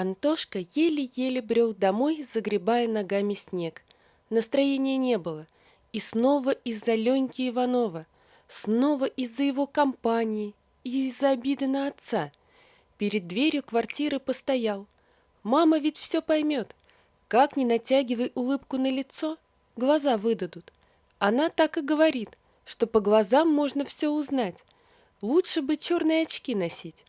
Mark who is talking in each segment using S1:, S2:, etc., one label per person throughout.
S1: Антошка еле-еле брел домой, загребая ногами снег. Настроения не было. И снова из-за Леньки Иванова, снова из-за его компании и из-за обиды на отца. Перед дверью квартиры постоял. Мама ведь все поймет. Как ни натягивай улыбку на лицо, глаза выдадут. Она так и говорит, что по глазам можно все узнать. Лучше бы черные очки носить.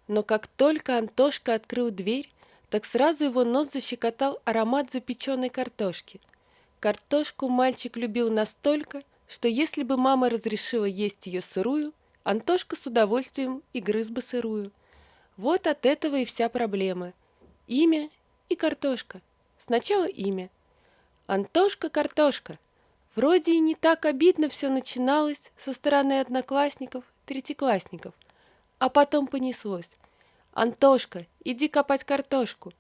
S1: Но как только Антошка открыл дверь, так сразу его нос защекотал аромат запеченной картошки. Картошку мальчик любил настолько, что если бы мама разрешила есть ее сырую, Антошка с удовольствием и грыз бы сырую. Вот от этого и вся проблема. Имя и картошка. Сначала имя. Антошка-картошка. Вроде и не так обидно все начиналось со стороны одноклассников, третьеклассников. А потом понеслось. «Антошка, иди копать картошку!»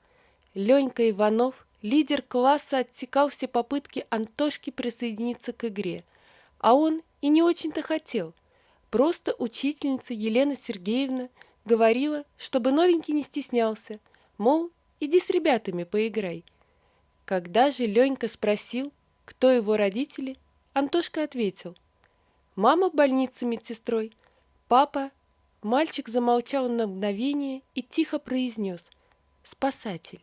S1: Ленька Иванов, лидер класса, отсекал все попытки Антошки присоединиться к игре. А он и не очень-то хотел. Просто учительница Елена Сергеевна говорила, чтобы новенький не стеснялся. Мол, иди с ребятами поиграй. Когда же Ленька спросил, кто его родители, Антошка ответил: «Мама в больнице медсестрой, папа». Мальчик замолчал на мгновение и тихо произнес: «Спасатель».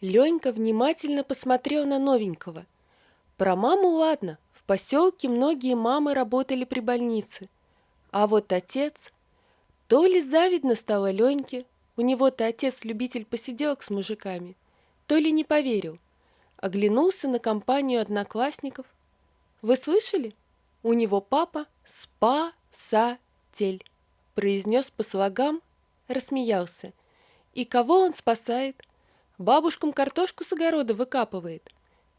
S1: Ленька внимательно посмотрел на новенького. Про маму ладно, в поселке многие мамы работали при больнице. А вот отец... То ли завидно стало Леньке, у него-то отец любитель посиделок с мужиками, то ли не поверил. Оглянулся на компанию одноклассников. «Вы слышали? У него папа спасатель», произнес по слогам, рассмеялся. «И кого он спасает? Бабушкам картошку с огорода выкапывает».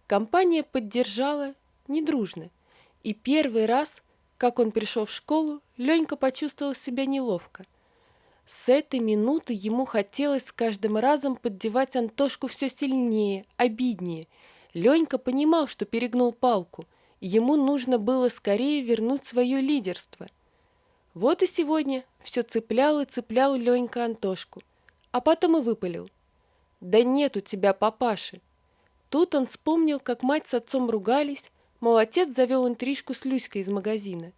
S1: Компания поддержала недружно. И первый раз, как он пришел в школу, Ленька почувствовал себя неловко. С этой минуты ему хотелось с каждым разом поддевать Антошку все сильнее, обиднее. Ленька понимал, что перегнул палку, и ему нужно было скорее вернуть свое лидерство. Вот и сегодня все цеплял и цеплял Ленька Антошку, а потом и выпалил: «Да нет у тебя папаши». Тут он вспомнил, как мать с отцом ругались, мол, отец завел интрижку с Люськой из магазина.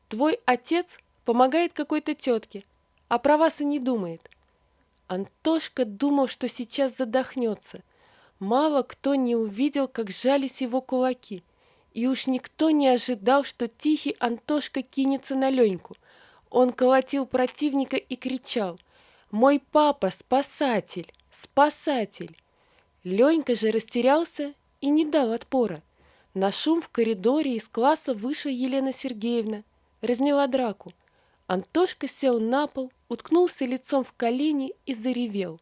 S1: «Твой отец помогает какой-то тетке, а про вас и не думает». Антошка думал, что сейчас задохнется. Мало кто не увидел, как сжались его кулаки. И уж никто не ожидал, что тихий Антошка кинется на Леньку. Он колотил противника и кричал: «Мой папа спасатель! Спасатель!» Ленька же растерялся и не дал отпора. На шум в коридоре из класса вышла Елена Сергеевна, разняла драку. Антошка сел на пол, уткнулся лицом в колени и заревел.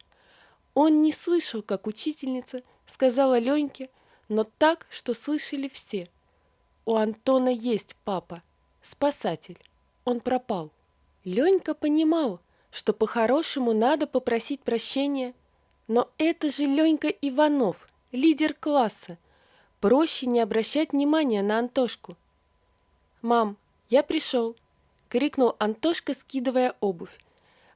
S1: Он не слышал, как учительница сказала Леньке, но так, что слышали все: «У Антона есть папа, спасатель, он пропал». Ленька понимал, что по-хорошему надо попросить прощения, но это же Ленька Иванов, лидер класса. Проще не обращать внимания на Антошку. «Мам, я пришел!» — крикнул Антошка, скидывая обувь.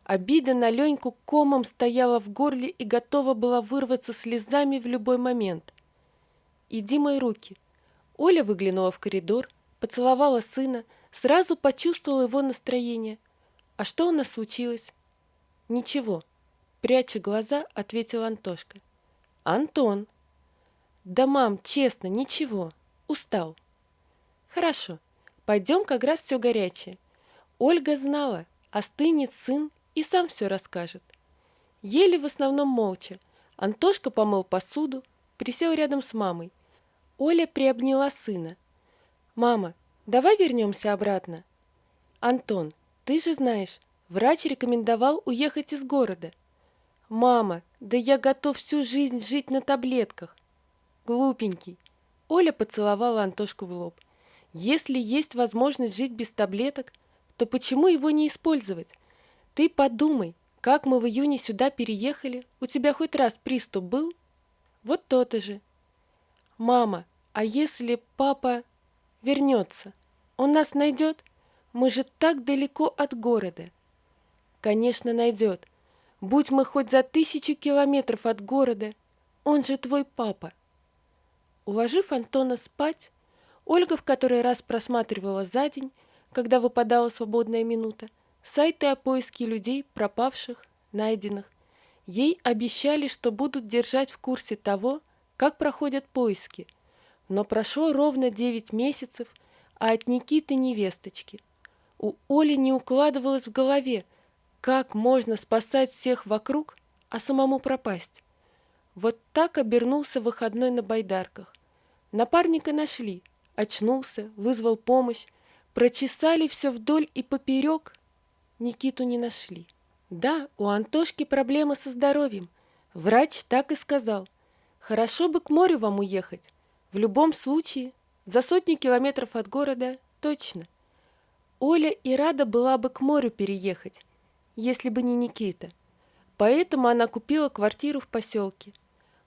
S1: Обида на Леньку комом стояла в горле и готова была вырваться слезами в любой момент. «Иди мой руки!» Оля выглянула в коридор, поцеловала сына, сразу почувствовала его настроение. «А что у нас случилось?» «Ничего», — пряча глаза, ответил Антошка. «Антон!» «Да, мам, честно, ничего. Устал». «Хорошо, пойдем, как раз все горячее». Ольга знала, остынет сын и сам все расскажет. Ели в основном молча. Антошка помыл посуду, присел рядом с мамой. Оля приобняла сына. «Мама, давай вернемся обратно». «Антон, ты же знаешь, врач рекомендовал уехать из города». «Мама, да я готов всю жизнь жить на таблетках». «Глупенький». Оля поцеловала Антошку в лоб. «Если есть возможность жить без таблеток, то почему его не использовать? Ты подумай, как мы в июне сюда переехали, у тебя хоть раз приступ был?» «Вот то-то же». «Мама, а если папа вернется, он нас найдет? Мы же так далеко от города». «Конечно, найдет. Будь мы хоть за 1000 километров от города, он же твой папа. Уложив Антона спать, Ольга в который раз просматривала за день, когда выпадала свободная минута, сайты о поиске людей, пропавших, найденных. Ей обещали, что будут держать в курсе того, как проходят поиски. Но прошло ровно 9 месяцев, а от Никиты ни весточки. У Оли не укладывалось в голове, как можно спасать всех вокруг, а самому пропасть. Вот так обернулся выходной на байдарках. Напарника нашли, очнулся, вызвал помощь, прочесали все вдоль и поперек, Никиту не нашли. Да, у Антошки проблемы со здоровьем. Врач так и сказал. Хорошо бы к морю вам уехать. В любом случае, за 100 километров от города точно. Оля и рада была бы к морю переехать, если бы не Никита. Поэтому она купила квартиру в поселке.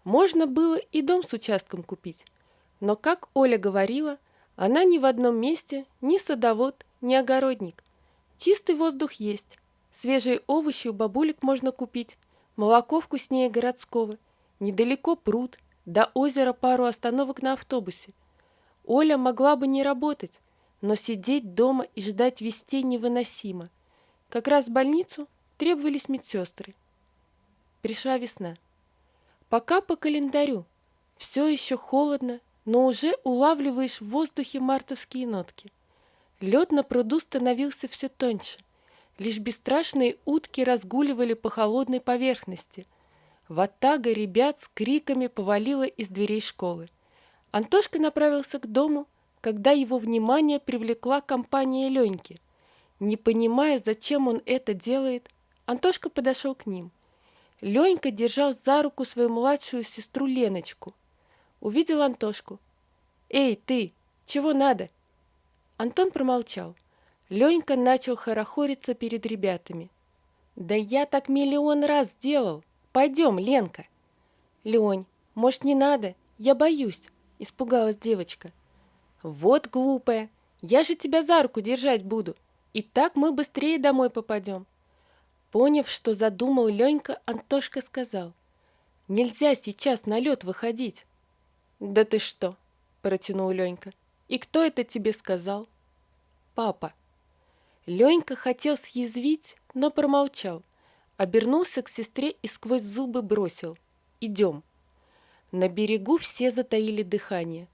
S1: Можно было и дом с участком купить. Но, как Оля говорила, она ни в одном месте ни садовод, ни огородник. Чистый воздух есть. Свежие овощи у бабулек можно купить, молоко вкуснее городского, недалеко пруд, до озера пару остановок на автобусе. Оля могла бы не работать, но сидеть дома и ждать вестей невыносимо. Как раз в больницу требовались медсестры. Пришла весна. Пока по календарю. Все еще холодно, но уже улавливаешь в воздухе мартовские нотки. Лед на пруду становился все тоньше. Лишь бесстрашные утки разгуливали по холодной поверхности. Ватага ребят с криками повалила из дверей школы. Антошка направился к дому, когда его внимание привлекла компания Леньки. Не понимая, зачем он это делает, Антошка подошел к ним. Ленька держал за руку свою младшую сестру Леночку. Увидел Антошку. «Эй, ты, чего надо?» Антон промолчал. Ленька начал хорохориться перед ребятами. «Да я так миллион раз сделал. Пойдем, Ленка». «Лень, может, не надо? Я боюсь», — испугалась девочка. «Вот глупая, я же тебя за руку держать буду, и так мы быстрее домой попадем». Поняв, что задумал Ленька, Антошка сказал: «Нельзя сейчас на лед выходить». «Да ты что?» – протянул Ленька. «И кто это тебе сказал?» «Папа». Ленька хотел съязвить, но промолчал. Обернулся к сестре и сквозь зубы бросил: «Идем». На берегу все затаили дыхание.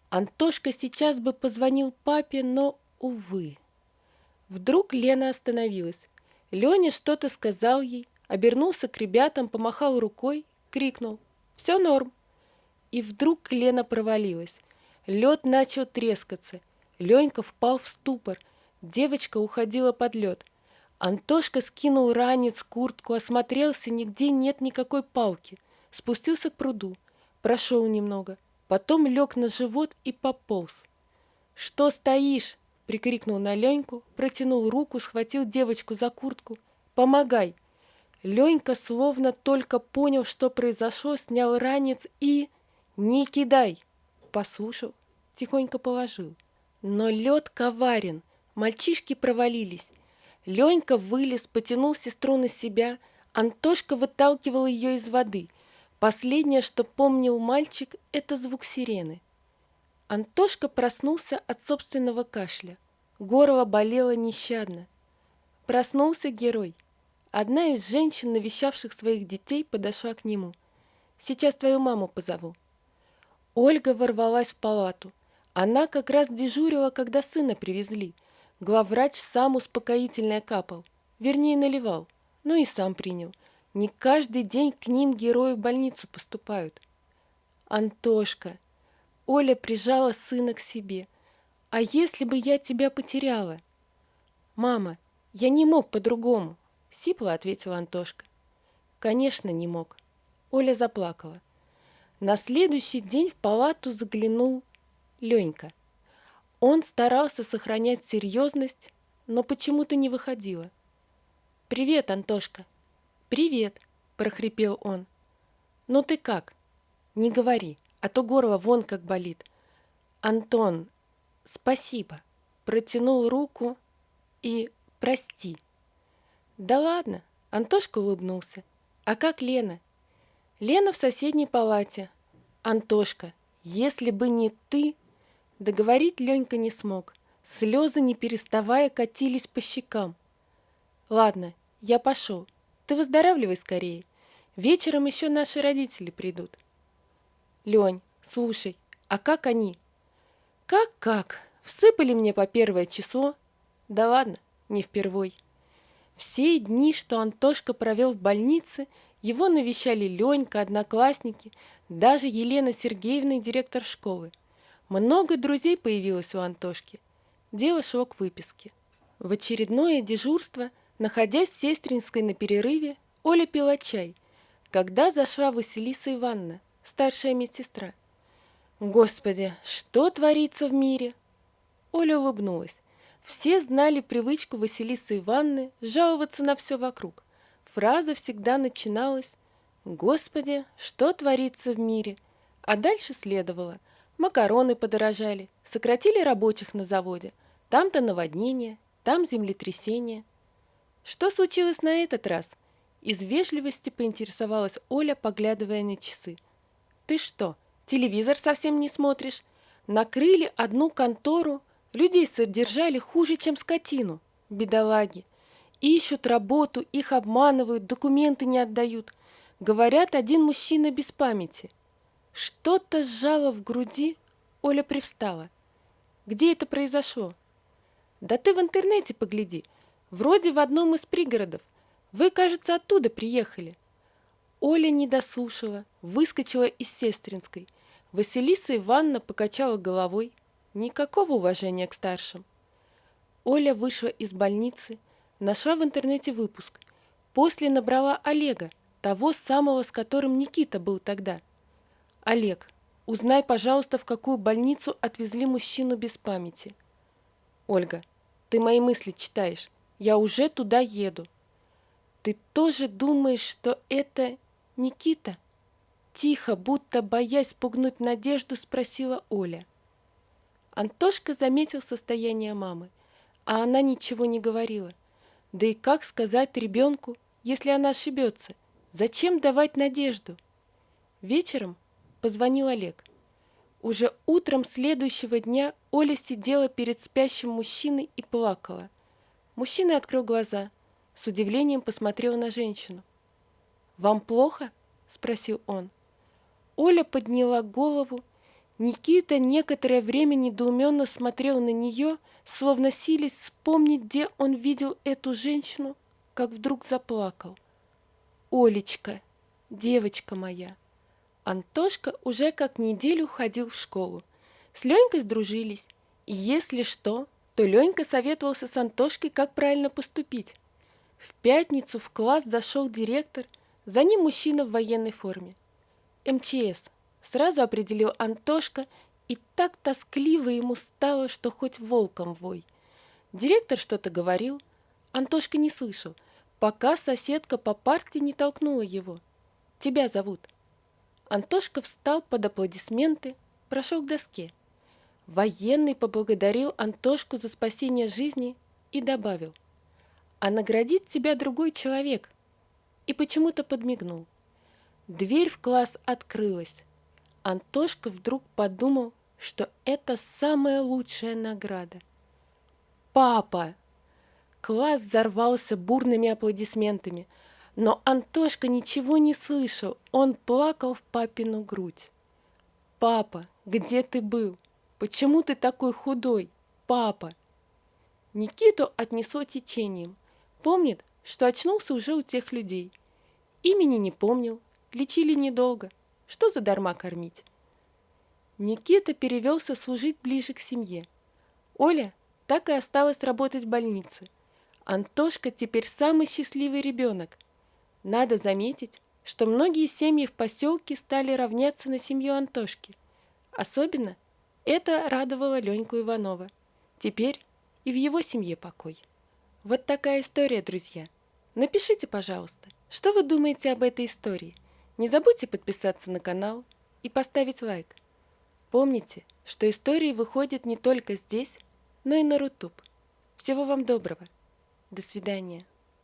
S1: Антошка сейчас бы позвонил папе, но, увы. Вдруг Лена остановилась. Леня что-то сказал ей, обернулся к ребятам, помахал рукой, крикнул: «Все норм». И вдруг Лена провалилась. Лед начал трескаться. Ленька впал в ступор. Девочка уходила под лед. Антошка скинул ранец, куртку, осмотрелся, нигде нет никакой палки. Спустился к пруду, прошел немного, потом лег на живот и пополз. «Что стоишь?» — прикрикнул на Леньку, протянул руку, схватил девочку за куртку. «Помогай!» Ленька словно только понял, что произошло, снял ранец и... «Не кидай!» Послушал, тихонько положил. Но лед коварен, мальчишки провалились. Ленька вылез, потянул сестру на себя, Антошка выталкивал ее из воды. Последнее, что помнил мальчик, это звук сирены. Антошка проснулся от собственного кашля. Горло болело нещадно. Проснулся герой. Одна из женщин, навещавших своих детей, подошла к нему. «Сейчас твою маму позову». Ольга ворвалась в палату. Она как раз дежурила, когда сына привезли. Главврач сам успокоительное капал. Вернее, наливал. Ну и сам принял. Не каждый день к ним герои в больницу поступают. «Антошка!» Оля прижала сына к себе. «А если бы я тебя потеряла?» «Мама, я не мог по-другому», — сипло ответил Антошка. «Конечно, не мог». Оля заплакала. На следующий день в палату заглянул Ленька. Он старался сохранять серьезность, но почему-то не выходило. «Привет, Антошка!» «Привет!» – прохрипел он. «Ну ты как?» «Не говори, а то горло вон как болит». «Антон, спасибо!» Протянул руку и «прости». «Да ладно!» – Антошка улыбнулся. А как Лена? Лена в соседней палате. Антошка, если бы не ты... Договорить Ленька не смог. Слезы, не переставая, катились по щекам. Ладно, я пошел. Ты выздоравливай скорее. Вечером еще наши родители придут. Лень, слушай, а как они? Как? Всыпали мне по 1 число? Да ладно, не впервой. Все дни, что Антошка провел в больнице, его навещали Ленька, одноклассники, даже Елена Сергеевна и директор школы. Много друзей появилось у Антошки. Дело шло к выписке. В очередное дежурство, находясь в Сестринской на перерыве, Оля пила чай, когда зашла Василиса Ивановна, старшая медсестра. Господи, что творится в мире? Оля улыбнулась. Все знали привычку Василисы Ивановны жаловаться на все вокруг. Фраза всегда начиналась «Господи, что творится в мире?», а дальше следовало «Макароны подорожали, сократили рабочих на заводе, там-то наводнение, там землетрясение». Что случилось на этот раз? Из вежливости поинтересовалась Оля, поглядывая на часы. «Ты что, телевизор совсем не смотришь? Накрыли одну контору, людей содержали хуже, чем скотину, бедолаги. Ищут работу, их обманывают, документы не отдают. Говорят, один мужчина без памяти». Что-то сжало в груди, Оля привстала. «Где это произошло?» «Да ты в интернете погляди. Вроде в одном из пригородов. Вы, кажется, оттуда приехали». Оля не дослушала, выскочила из Сестринской. Василиса Ивановна покачала головой. Никакого уважения к старшим. Оля вышла из больницы, нашла в интернете выпуск. После набрала Олега, того самого, с которым Никита был тогда. «Олег, узнай, пожалуйста, в какую больницу отвезли мужчину без памяти». «Ольга, ты мои мысли читаешь. Я уже туда еду». «Ты тоже думаешь, что это Никита?» Тихо, будто боясь спугнуть Надежду, спросила Оля. Антошка заметил состояние мамы, а она ничего не говорила. Да и как сказать ребенку, если она ошибется? Зачем давать надежду? Вечером позвонил Олег. Уже утром следующего дня Оля сидела перед спящим мужчиной и плакала. Мужчина открыл глаза, с удивлением посмотрел на женщину. «Вам плохо?» – спросил он. Оля подняла голову. Никита некоторое время недоуменно смотрел на нее, словно силясь вспомнить, где он видел эту женщину, как вдруг заплакал. «Олечка, девочка моя!» Антошка уже как неделю ходил в школу. С Ленькой сдружились, и если что, то Ленька советовался с Антошкой, как правильно поступить. В пятницу в класс зашел директор, за ним мужчина в военной форме. МЧС, сразу определил Антошка, и так тоскливо ему стало, что хоть волком вой. Директор что-то говорил, Антошка не слышал, пока соседка по парте не толкнула его. «Тебя зовут». Антошка встал под аплодисменты, прошел к доске. Военный поблагодарил Антошку за спасение жизни и добавил: «А наградит тебя другой человек», и почему-то подмигнул. Дверь в класс открылась. Антошка вдруг подумал, что это самая лучшая награда. «Папа!» Класс взорвался бурными аплодисментами, но Антошка ничего не слышал, он плакал в папину грудь. «Папа, где ты был? Почему ты такой худой? Папа!» Никиту отнесло течением. Помнит, что очнулся уже у тех людей. Имени не помнил, лечили недолго. Что задарма кормить? Никита перевелся служить ближе к семье. Оля так и осталась работать в больнице. Антошка теперь самый счастливый ребенок. Надо заметить, что многие семьи в поселке стали равняться на семью Антошки. Особенно это радовало Леньку Иванова. Теперь и в его семье покой. Вот такая история, друзья. Напишите, пожалуйста, что вы думаете об этой истории. Не забудьте подписаться на канал и поставить лайк. Помните, что истории выходят не только здесь, но и на Рутуб. Всего вам доброго. До свидания.